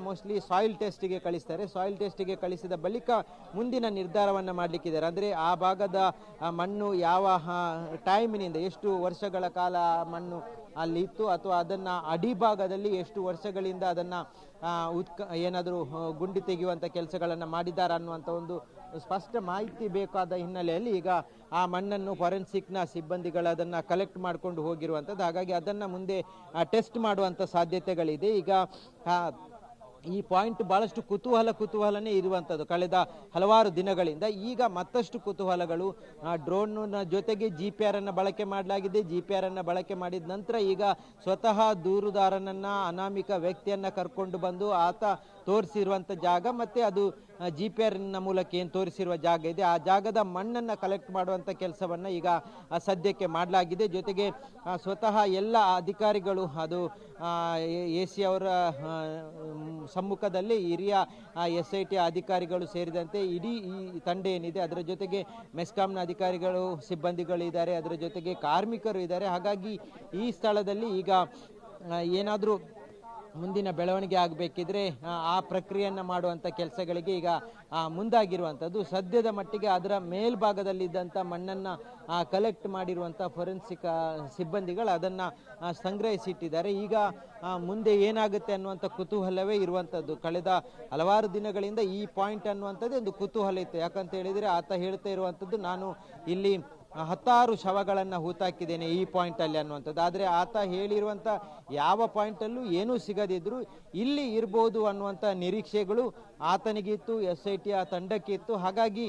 ಮೋಸ್ಟ್ಲಿ ಸಾಯಿಲ್ ಟೆಸ್ಟಿಗೆ ಕಳಿಸ್ತಾರೆ. ಸಾಯಿಲ್ ಟೆಸ್ಟಿಗೆ ಕಳಿಸಿದ ಬಳಿಕ ಮುಂದಿನ ನಿರ್ಧಾರವನ್ನು ಮಾಡಲಿಕ್ಕಿದ್ದಾರೆ. ಅಂದರೆ ಆ ಭಾಗದ ಮಣ್ಣು ಯಾವ ಟೈಮಿನಿಂದ ಎಷ್ಟು ವರ್ಷಗಳ ಕಾಲ ಮಣ್ಣು ಅಲ್ಲಿ ಇತ್ತು, ಅಥವಾ ಅದನ್ನು ಅಡಿಭಾಗದಲ್ಲಿ ಎಷ್ಟು ವರ್ಷಗಳಿಂದ ಅದನ್ನು ಏನಾದರೂ ಗುಂಡಿ ತೆಗೆಯುವಂಥ ಕೆಲಸಗಳನ್ನು ಮಾಡಿದ್ದಾರೆ ಅನ್ನುವಂಥ ಒಂದು ಸ್ಪಷ್ಟ ಮಾಹಿತಿ ಬೇಕಾದ ಹಿನ್ನೆಲೆಯಲ್ಲಿ ಈಗ ಆ ಮಣ್ಣನ್ನು ಫೊರೆನ್ಸಿಕ್ನ ಸಿಬ್ಬಂದಿಗಳು ಅದನ್ನು ಕಲೆಕ್ಟ್ ಮಾಡಿಕೊಂಡು ಹೋಗಿರುವಂಥದ್ದು. ಹಾಗಾಗಿ ಅದನ್ನು ಮುಂದೆ ಟೆಸ್ಟ್ ಮಾಡುವಂಥ ಸಾಧ್ಯತೆಗಳಿದೆ. ಈಗ ಈ ಪಾಯಿಂಟ್ ಭಾಳಷ್ಟು ಕುತೂಹಲನೇ ಇರುವಂಥದ್ದು ಕಳೆದ ಹಲವಾರು ದಿನಗಳಿಂದ. ಈಗ ಮತ್ತಷ್ಟು ಕುತೂಹಲಗಳು ಡ್ರೋನ್ನ ಜೊತೆಗೆ GPR ಅನ್ನು ಬಳಕೆ ಮಾಡಲಾಗಿದೆ. GPR ಅನ್ನು ಬಳಕೆ ಮಾಡಿದ ನಂತರ ಈಗ ಸ್ವತಃ ದೂರುದಾರನನ್ನು, ಅನಾಮಿಕ ವ್ಯಕ್ತಿಯನ್ನು ಕರ್ಕೊಂಡು ಬಂದು ಆತ ತೋರಿಸಿರುವಂಥ ಜಾಗ ಮತ್ತು ಅದು GPRನ ಮೂಲಕ ಏನು ತೋರಿಸಿರುವ ಜಾಗ ಇದೆ ಆ ಜಾಗದ ಮಣ್ಣನ್ನು ಕಲೆಕ್ಟ್ ಮಾಡುವಂಥ ಕೆಲಸವನ್ನು ಈಗ ಸದ್ಯಕ್ಕೆ ಮಾಡಲಾಗಿದೆ. ಜೊತೆಗೆ ಸ್ವತಃ ಎಲ್ಲ ಅಧಿಕಾರಿಗಳು, ಅದು AC ಅವರ ಸಮ್ಮುಖದಲ್ಲಿ ಹಿರಿಯ SIT ಅಧಿಕಾರಿಗಳು ಸೇರಿದಂತೆ ಇಡೀ ಈ ತಂಡ ಏನಿದೆ ಅದರ ಜೊತೆಗೆ ಮೆಸ್ಕಾಂನ ಅಧಿಕಾರಿಗಳು, ಸಿಬ್ಬಂದಿಗಳು ಇದ್ದಾರೆ, ಅದರ ಜೊತೆಗೆ ಕಾರ್ಮಿಕರು ಇದ್ದಾರೆ. ಹಾಗಾಗಿ ಈ ಸ್ಥಳದಲ್ಲಿ ಈಗ ಏನಾದರೂ ಮುಂದಿನ ಬೆಳವಣಿಗೆ ಆಗಬೇಕಿದ್ರೆ ಆ ಪ್ರಕ್ರಿಯೆಯನ್ನು ಮಾಡುವಂಥ ಕೆಲಸಗಳಿಗೆ ಈಗ ಮುಂದಾಗಿರುವಂಥದ್ದು. ಸದ್ಯದ ಮಟ್ಟಿಗೆ ಅದರ ಮೇಲ್ಭಾಗದಲ್ಲಿದ್ದಂಥ ಮಣ್ಣನ್ನು ಕಲೆಕ್ಟ್ ಮಾಡಿರುವಂಥ ಫೊರೆನ್ಸಿಕ್ ಸಿಬ್ಬಂದಿಗಳು ಅದನ್ನು ಸಂಗ್ರಹಿಸಿಟ್ಟಿದ್ದಾರೆ. ಈಗ ಮುಂದೆ ಏನಾಗುತ್ತೆ ಅನ್ನುವಂಥ ಕುತೂಹಲವೇ ಇರುವಂಥದ್ದು. ಕಳೆದ ಹಲವಾರು ದಿನಗಳಿಂದ ಈ ಪಾಯಿಂಟ್ ಅನ್ನುವಂಥದ್ದು ಒಂದು ಕುತೂಹಲ ಇತ್ತು. ಯಾಕಂತ ಹೇಳಿದರೆ ಆತ ಹೇಳ್ತಾ ಇರುವಂಥದ್ದು, ನಾನು ಇಲ್ಲಿ 16 ಶವಗಳನ್ನು ಹೂತಾಕಿದ್ದೇನೆ ಈ ಪಾಯಿಂಟಲ್ಲಿ ಅನ್ನುವಂಥದ್ದು. ಆದರೆ ಆತ ಹೇಳಿರುವಂಥ ಯಾವ ಪಾಯಿಂಟಲ್ಲೂ ಏನೂ ಸಿಗದಿದ್ದರೂ ಇಲ್ಲಿ ಇರ್ಬೋದು ಅನ್ನುವಂಥ ನಿರೀಕ್ಷೆಗಳು ಆತನಿಗಿತ್ತು, SIT ಆ ತಂಡಕ್ಕಿತ್ತು. ಹಾಗಾಗಿ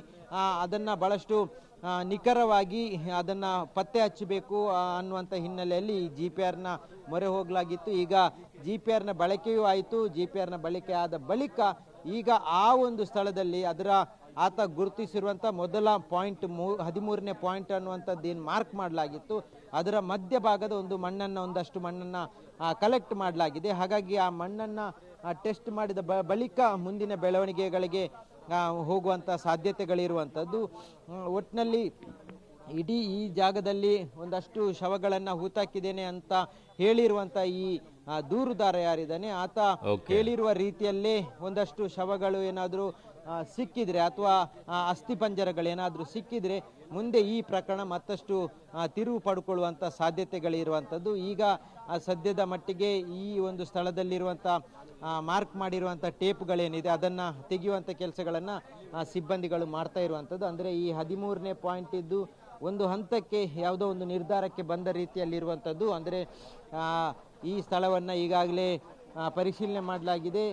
ಅದನ್ನು ಭಾಳಷ್ಟು ನಿಖರವಾಗಿ ಅದನ್ನು ಪತ್ತೆ ಹಚ್ಚಬೇಕು ಅನ್ನುವಂಥ ಹಿನ್ನೆಲೆಯಲ್ಲಿ GPRನ ಮೊರೆ ಹೋಗಲಾಗಿತ್ತು. ಈಗ GPRನ ಬಳಕೆಯೂ ಆಯಿತು. GPRನ ಬಳಕೆ ಆದ ಬಳಿಕ ಈಗ ಆ ಒಂದು ಸ್ಥಳದಲ್ಲಿ ಅದರ ಆತ ಗುರುತಿಸಿರುವಂಥ ಮೊದಲ ಪಾಯಿಂಟ್ 13ನೇ ಪಾಯಿಂಟ್ ಅನ್ನುವಂಥದ್ದು ಏನು ಮಾರ್ಕ್ ಮಾಡಲಾಗಿತ್ತು ಅದರ ಮಧ್ಯಭಾಗದ ಒಂದು ಮಣ್ಣನ್ನು ಒಂದಷ್ಟು ಮಣ್ಣನ್ನು ಕಲೆಕ್ಟ್ ಮಾಡಲಾಗಿದೆ. ಹಾಗಾಗಿ ಆ ಮಣ್ಣನ್ನು ಟೆಸ್ಟ್ ಮಾಡಿದ ಬಳಿಕ ಮುಂದಿನ ಬೆಳವಣಿಗೆಗಳಿಗೆ ಹೋಗುವಂಥ ಸಾಧ್ಯತೆಗಳಿರುವಂಥದ್ದು. ಒಟ್ಟಿನಲ್ಲಿ ಇಡೀ ಈ ಜಾಗದಲ್ಲಿ ಒಂದಷ್ಟು ಶವಗಳನ್ನು ಹೂತಾಕಿದ್ದೇನೆ ಅಂತ ಹೇಳಿರುವಂಥ ಈ ದೂರುದಾರ ಯಾರಿದ್ದಾನೆ ಆತ ಹೇಳಿರುವ ರೀತಿಯಲ್ಲೇ ಒಂದಷ್ಟು ಶವಗಳು ಏನಾದರೂ ಸಿಕ್ಕಿದ್ರೆ ಅಥವಾ ಅಸ್ಥಿಪಂಜರಗಳೇನಾದರೂ ಸಿಕ್ಕಿದ್ರೆ ಮುಂದೆ ಈ ಪ್ರಕರಣ ಮತ್ತಷ್ಟು ತಿರುವು ಪಡ್ಕೊಳ್ಳುವಂಥ ಸಾಧ್ಯತೆಗಳಿರುವಂಥದ್ದು. ಈಗ ಸದ್ಯದ ಮಟ್ಟಿಗೆ ಈ ಒಂದು ಸ್ಥಳದಲ್ಲಿರುವಂಥ ಮಾರ್ಕ್ ಮಾಡಿರುವಂಥ ಟೇಪ್ಗಳೇನಿದೆ ಅದನ್ನು ತೆಗೆಯುವಂಥ ಕೆಲಸಗಳನ್ನು ಸಿಬ್ಬಂದಿಗಳು ಮಾಡ್ತಾ ಇರುವಂಥದ್ದು. ಅಂದರೆ ಈ 13ನೇ ಪಾಯಿಂಟ್ ಇದ್ದು ಒಂದು ಹಂತಕ್ಕೆ ಯಾವುದೋ ಒಂದು ನಿರ್ಧಾರಕ್ಕೆ ಬಂದ ರೀತಿಯಲ್ಲಿರುವಂಥದ್ದು. ಅಂದರೆ ಈ ಸ್ಥಳವನ್ನು ಈಗಾಗಲೇ ಪರಿಶೀಲನೆ ಮಾಡಲಾಗಿದೆ.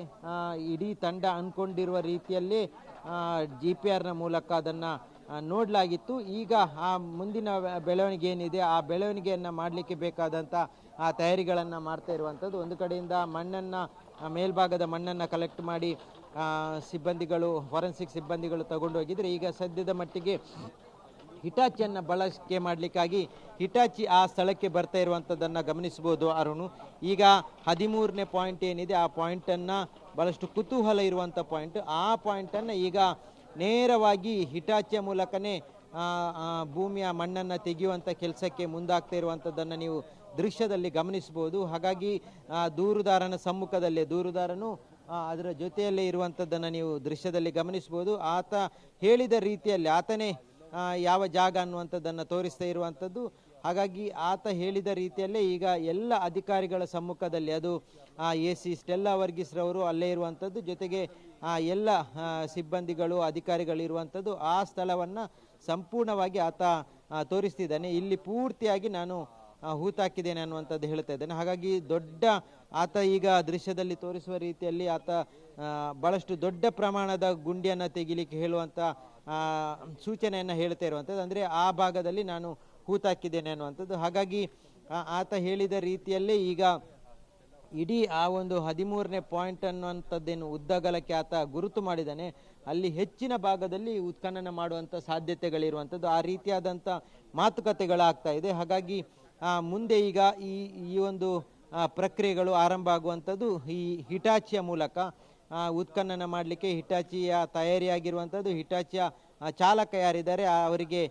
ಇಡೀ ತಂಡ ಅಂದ್ಕೊಂಡಿರುವ ರೀತಿಯಲ್ಲಿ GPRನ ಮೂಲಕ ಅದನ್ನು ನೋಡಲಾಗಿತ್ತು. ಈಗ ಆ ಮುಂದಿನ ಬೆಳವಣಿಗೆ ಏನಿದೆ ಆ ಬೆಳವಣಿಗೆಯನ್ನು ಮಾಡಲಿಕ್ಕೆ ಬೇಕಾದಂಥ ತಯಾರಿಗಳನ್ನು ಮಾಡ್ತಾ ಇರುವಂಥದ್ದು. ಒಂದು ಕಡೆಯಿಂದ ಮಣ್ಣನ್ನು ಮೇಲ್ಭಾಗದ ಮಣ್ಣನ್ನು ಕಲೆಕ್ಟ್ ಮಾಡಿ ಸಿಬ್ಬಂದಿಗಳು ಫಾರೆನ್ಸಿಕ್ ಸಿಬ್ಬಂದಿಗಳು ತಗೊಂಡು ಹೋಗಿದ್ರೆ ಈಗ ಸದ್ಯದ ಮಟ್ಟಿಗೆ ಹಿಟಾಚಿಯನ್ನು ಬಳಕೆ ಮಾಡಲಿಕ್ಕಾಗಿ ಹಿಟಾಚಿ ಆ ಸ್ಥಳಕ್ಕೆ ಬರ್ತಾ ಇರುವಂಥದ್ದನ್ನು ಗಮನಿಸ್ಬೋದು ಅರುಣು. ಈಗ 13ನೇ ಪಾಯಿಂಟ್ ಏನಿದೆ ಆ ಪಾಯಿಂಟನ್ನು ಭಾಳಷ್ಟು ಕುತೂಹಲ ಇರುವಂಥ ಪಾಯಿಂಟ್. ಆ ಪಾಯಿಂಟನ್ನು ಈಗ ನೇರವಾಗಿ ಹಿಟಾಚಿಯ ಮೂಲಕನೇ ಭೂಮಿಯ ಮಣ್ಣನ್ನು ತೆಗೆಯುವಂಥ ಕೆಲಸಕ್ಕೆ ಮುಂದಾಗ್ತಾ ಇರುವಂಥದ್ದನ್ನು ನೀವು ದೃಶ್ಯದಲ್ಲಿ ಗಮನಿಸ್ಬೋದು. ಹಾಗಾಗಿ ದೂರುದಾರನ ಸಮ್ಮುಖದಲ್ಲೇ ದೂರುದಾರನು ಅದರ ಜೊತೆಯಲ್ಲೇ ಇರುವಂಥದ್ದನ್ನು ನೀವು ದೃಶ್ಯದಲ್ಲಿ ಗಮನಿಸ್ಬೋದು. ಆತ ಹೇಳಿದ ರೀತಿಯಲ್ಲಿ ಆತನೇ ಯಾವ ಜಾಗ ಅನ್ನುವಂಥದ್ದನ್ನು ತೋರಿಸ್ತಾ ಇರುವಂಥದ್ದು. ಹಾಗಾಗಿ ಆತ ಹೇಳಿದ ರೀತಿಯಲ್ಲೇ ಈಗ ಎಲ್ಲ ಅಧಿಕಾರಿಗಳ ಸಮ್ಮುಖದಲ್ಲಿ ಅದು AC ಸ್ಟೆಲ್ಲಾ ವರ್ಗೀಸ್ರವರು ಅಲ್ಲೇ ಇರುವಂಥದ್ದು, ಜೊತೆಗೆ ಎಲ್ಲ ಸಿಬ್ಬಂದಿಗಳು ಅಧಿಕಾರಿಗಳಿರುವಂಥದ್ದು. ಆ ಸ್ಥಳವನ್ನು ಸಂಪೂರ್ಣವಾಗಿ ಆತ ತೋರಿಸ್ತಿದ್ದಾನೆ. ಇಲ್ಲಿ ಪೂರ್ತಿಯಾಗಿ ನಾನು ಹೂತಾಕಿದ್ದೇನೆ ಅನ್ನುವಂಥದ್ದು ಹೇಳ್ತಾ ಇದ್ದೇನೆ. ಹಾಗಾಗಿ ದೊಡ್ಡ ಆತ ಈಗ ದೃಶ್ಯದಲ್ಲಿ ತೋರಿಸುವ ರೀತಿಯಲ್ಲಿ ಆತ ಭಾಳಷ್ಟು ದೊಡ್ಡ ಪ್ರಮಾಣದ ಗುಂಡಿಯನ್ನು ತೆಗಿಲಿಕ್ಕೆ ಹೇಳುವಂಥ ಸೂಚನೆಯನ್ನು ಹೇಳ್ತಾ ಇರುವಂಥದ್ದು. ಅಂದರೆ ಆ ಭಾಗದಲ್ಲಿ ನಾನು ಹೂತಾಕಿದ್ದೇನೆ ಅನ್ನುವಂಥದ್ದು. ಹಾಗಾಗಿ ಆತ ಹೇಳಿದ ರೀತಿಯಲ್ಲೇ ಈಗ ಇಡೀ ಆ ಒಂದು 13ನೇ ಪಾಯಿಂಟ್ ಅನ್ನುವಂಥದ್ದೇನು ಉದ್ದಗಲಕ್ಕೆ ಆತ ಗುರುತು ಮಾಡಿದ್ದಾನೆ ಅಲ್ಲಿ ಹೆಚ್ಚಿನ ಭಾಗದಲ್ಲಿ ಉತ್ಖನನ ಮಾಡುವಂಥ ಸಾಧ್ಯತೆಗಳಿರುವಂಥದ್ದು. ಆ ರೀತಿಯಾದಂಥ ಮಾತುಕತೆಗಳಾಗ್ತಾ ಇದೆ. ಹಾಗಾಗಿ ಮುಂದೆ ಈಗ ಈ ಒಂದು ಪ್ರಕ್ರಿಯೆಗಳು ಆರಂಭ ಆಗುವಂಥದ್ದು ಈ ಹಿಟಾಚಿಯ ಮೂಲಕ. ಉತ್ಖನನ ಮಾಡಲಿಕ್ಕೆ ಹಿಟಾಚಿಯ ತಯಾರಿಯಾಗಿರುವಂಥದ್ದು. ಹಿಟಾಚಿಯ ಚಾಲಕ ಯಾರಿದ್ದಾರೆ ಅವರಿಗೆ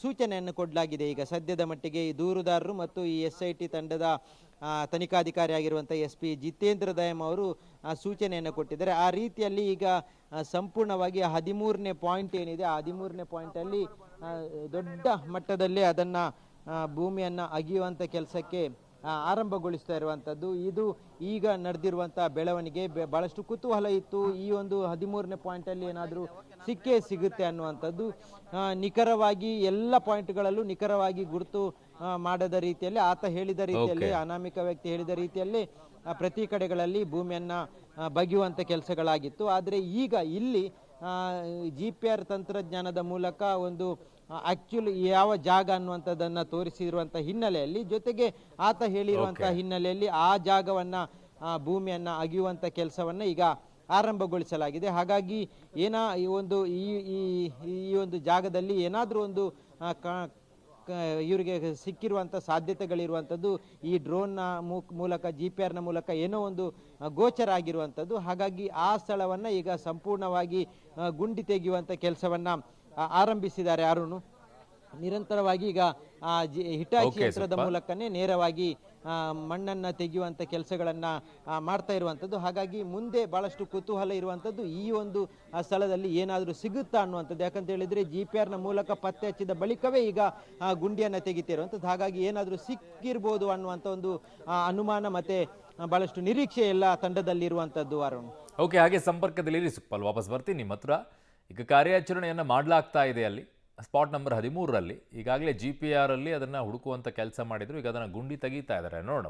ಸೂಚನೆಯನ್ನು ಕೊಡಲಾಗಿದೆ. ಈಗ ಸದ್ಯದ ಮಟ್ಟಿಗೆ ಈ ದೂರುದಾರರು ಮತ್ತು ಈ SIT ತಂಡದ ತನಿಖಾಧಿಕಾರಿ ಆಗಿರುವಂಥ SP ಜಿತೇಂದ್ರ ದಯಮ್ ಅವರು ಸೂಚನೆಯನ್ನು ಕೊಟ್ಟಿದ್ದಾರೆ. ಆ ರೀತಿಯಲ್ಲಿ ಈಗ ಸಂಪೂರ್ಣವಾಗಿ 13ನೇ ಪಾಯಿಂಟ್ ಏನಿದೆ ಆ 13ನೇ ಪಾಯಿಂಟಲ್ಲಿ ದೊಡ್ಡ ಮಟ್ಟದಲ್ಲಿ ಅದನ್ನು ಭೂಮಿಯನ್ನು ಅಗೆಯುವಂಥ ಕೆಲಸಕ್ಕೆ ಆರಂಭಗೊಳಿಸ್ತಾ ಇರುವಂಥದ್ದು. ಇದು ಈಗ ನಡೆದಿರುವಂಥ ಬೆಳವಣಿಗೆ ಭಾಳಷ್ಟು ಕುತೂಹಲ ಇತ್ತು. ಈ ಒಂದು 13ನೇ ಪಾಯಿಂಟಲ್ಲಿ ಏನಾದರೂ ಸಿಕ್ಕೇ ಸಿಗುತ್ತೆ ಅನ್ನುವಂಥದ್ದು. ನಿಖರವಾಗಿ ಎಲ್ಲ ಪಾಯಿಂಟ್ಗಳಲ್ಲೂ ನಿಖರವಾಗಿ ಗುರುತು ಮಾಡದ ರೀತಿಯಲ್ಲಿ ಆತ ಹೇಳಿದ ರೀತಿಯಲ್ಲಿ ಅನಾಮಿಕ ವ್ಯಕ್ತಿ ಹೇಳಿದ ರೀತಿಯಲ್ಲಿ ಪ್ರತಿ ಕಡೆಗಳಲ್ಲಿ ಭೂಮಿಯನ್ನು ಬಗೆಯುವಂಥ ಕೆಲಸಗಳಾಗಿತ್ತು. ಆದರೆ ಈಗ ಇಲ್ಲಿ GPR ತಂತ್ರಜ್ಞಾನದ ಮೂಲಕ ಒಂದು ಆಕ್ಚುಲಿ ಯಾವ ಜಾಗ ಅನ್ನುವಂಥದ್ದನ್ನು ತೋರಿಸಿರುವಂಥ ಹಿನ್ನೆಲೆಯಲ್ಲಿ ಜೊತೆಗೆ ಆತ ಹೇಳಿರುವಂಥ ಹಿನ್ನೆಲೆಯಲ್ಲಿ ಆ ಜಾಗವನ್ನು ಭೂಮಿಯನ್ನು ಅಗೆಯುವಂಥ ಕೆಲಸವನ್ನು ಈಗ ಆರಂಭಗೊಳಿಸಲಾಗಿದೆ. ಹಾಗಾಗಿ ಈ ಒಂದು ಜಾಗದಲ್ಲಿ ಏನಾದರೂ ಒಂದು ಇವರಿಗೆ ಸಿಕ್ಕಿರುವಂಥ ಸಾಧ್ಯತೆಗಳಿರುವಂಥದ್ದು ಈ ಡ್ರೋನ್ನ ಮೂಲಕ GPRನ ಮೂಲಕ ಏನೋ ಒಂದು ಗೋಚರ ಆಗಿರುವಂಥದ್ದು. ಹಾಗಾಗಿ ಆ ಸ್ಥಳವನ್ನು ಈಗ ಸಂಪೂರ್ಣವಾಗಿ ಗುಂಡಿ ತೆಗೆಯುವಂಥ ಕೆಲಸವನ್ನು ಆರಂಭಿಸಿದ್ದಾರೆ ಅರುಣ್. ನಿರಂತರವಾಗಿ ಈಗ ಹಿಟಾಚಿ ಯಂತ್ರದ ಮೂಲಕನೇ ನೇರವಾಗಿ ಮಣ್ಣನ್ನು ತೆಗೆಯುವಂಥ ಕೆಲಸಗಳನ್ನು ಮಾಡ್ತಾ ಇರುವಂಥದ್ದು. ಹಾಗಾಗಿ ಮುಂದೆ ಭಾಳಷ್ಟು ಕುತೂಹಲ ಇರುವಂಥದ್ದು ಈ ಒಂದು ಸ್ಥಳದಲ್ಲಿ ಏನಾದರೂ ಸಿಗುತ್ತಾ ಅನ್ನುವಂಥದ್ದು. ಯಾಕಂತ ಹೇಳಿದರೆ GPRನ ಮೂಲಕ ಪತ್ತೆ ಹಚ್ಚಿದ ಬಳಿಕವೇ ಈಗ ಗುಂಡಿಯನ್ನು ತೆಗಿತಿರುವಂಥದ್ದು. ಹಾಗಾಗಿ ಏನಾದರೂ ಸಿಕ್ಕಿರ್ಬೋದು ಅನ್ನುವಂಥ ಒಂದು ಅನುಮಾನ ಮತ್ತು ಭಾಳಷ್ಟು ನಿರೀಕ್ಷೆ ಎಲ್ಲ ತಂಡದಲ್ಲಿರುವಂಥದ್ದು ಅರುಣ್. ಓಕೆ, ಹಾಗೆ ಸಂಪರ್ಕದಲ್ಲಿ ಸುಖಪಾಲ್ ವಾಪಸ್ ಬರ್ತೀನಿ ನಿಮ್ಮ ಹತ್ರ. ಈಗ ಕಾರ್ಯಾಚರಣೆಯನ್ನು ಮಾಡಲಾಗ್ತಾ ಇದೆ ಅಲ್ಲಿ ಸ್ಪಾಟ್ ನಂಬರ್ 13ರಲ್ಲಿ. ಈಗಾಗಲೇ GPR ಅಲ್ಲಿ ಅದನ್ನು ಹುಡುಕುವಂಥ ಕೆಲಸ ಮಾಡಿದ್ರು. ಈಗ ಅದನ್ನು ಗುಂಡಿ ತೆಗೀತಾ ಇದ್ದಾರೆ. ನೋಡೋಣ.